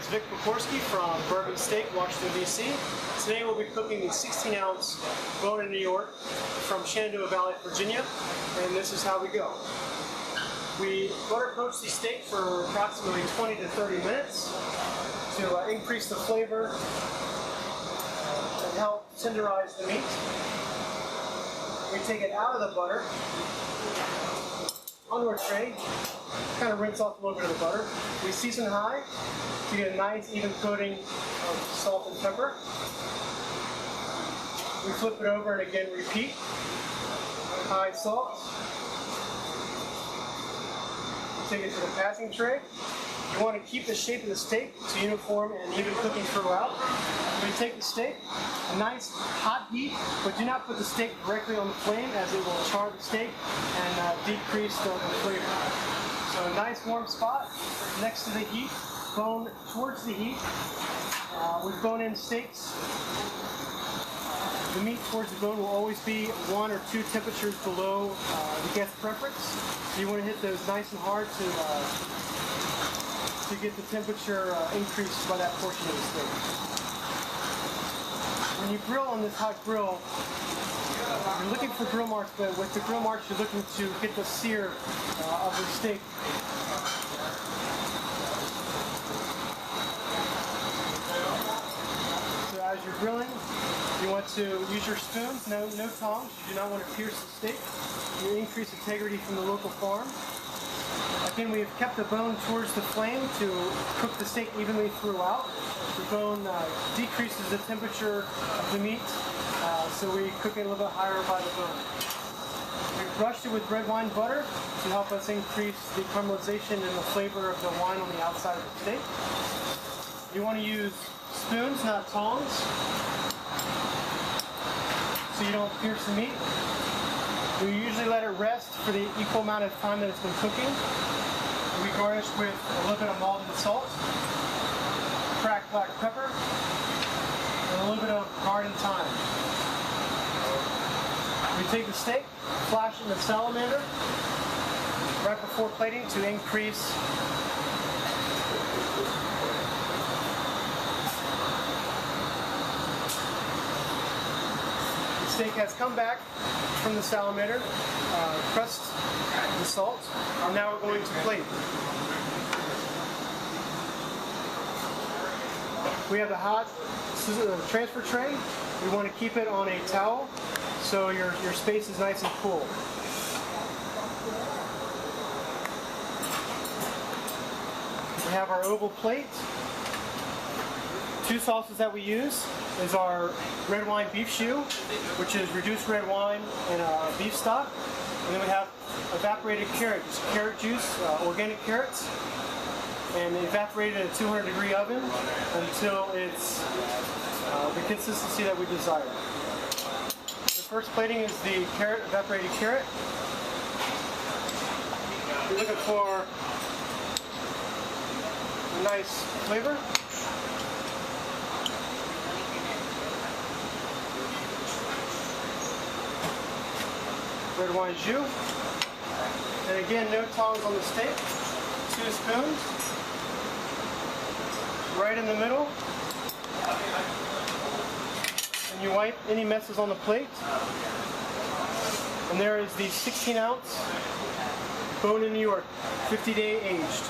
is Vic Pokorski from Bourbon Steak, Washington, D.C. Today we'll be cooking the 16-ounce bone in New York from Shenandoah Valley, Virginia, and this is how we go. We butter poach the steak for approximately 20 to 30 minutes to increase the flavor and help tenderize the meat. We take it out of the butter onto a tray, kind of rinse off a little bit of the butter. We season high to get a nice even coating of salt and pepper. We flip it over and again repeat. High salt. We take it to the passing tray. You want to keep the shape of the steak to uniform and even cooking throughout. We take the steak, a nice hot heat, but do not put the steak directly on the flame as it will char the steak and decrease the flavor. So a nice warm spot next to the heat, bone towards the heat. With bone-in steaks, the meat towards the bone will always be 1 or 2 temperatures below the guest preference. So you want to hit those nice and hard to get the temperature increased by that portion of the steak. When you grill on this hot grill, you're looking for grill marks, but with the grill marks you're looking to get the sear of the steak. So as you're grilling, you want to use your spoons, no tongs. You do not want to pierce the steak. You increase integrity from the local farm. Again, we have kept the bone towards the flame to cook the steak evenly throughout. The bone decreases the temperature of the meat, so we cook it a little bit higher by the bone. We've brushed it with red wine butter to help us increase the caramelization and the flavor of the wine on the outside of the steak. You want to use spoons, not tongs, so you don't pierce the meat. We usually let it rest for the equal amount of time that it's been cooking. We garnish with a little bit of malted salt, cracked black pepper, and a little bit of garden thyme. We take the steak, flash it in the salamander right before plating to increase the steak has come back from the salamander, pressed the salt, and now we're going to plate. We have the hot transfer tray. We want to keep it on a towel so your space is nice and cool. We have our oval plate. 2 sauces that we use is our red wine beef choux, which is reduced red wine and beef stock. And then we have evaporated carrots, carrot juice, organic carrots, and evaporated in a 200-degree oven until it's the consistency that we desire. The first plating is the evaporated carrot. We're looking for a nice flavor. Red wine jus. And again, no tongs on the steak. 2 spoons. Right in the middle. And you wipe any messes on the plate. And there is the 16-ounce bone in New York, 50-day aged.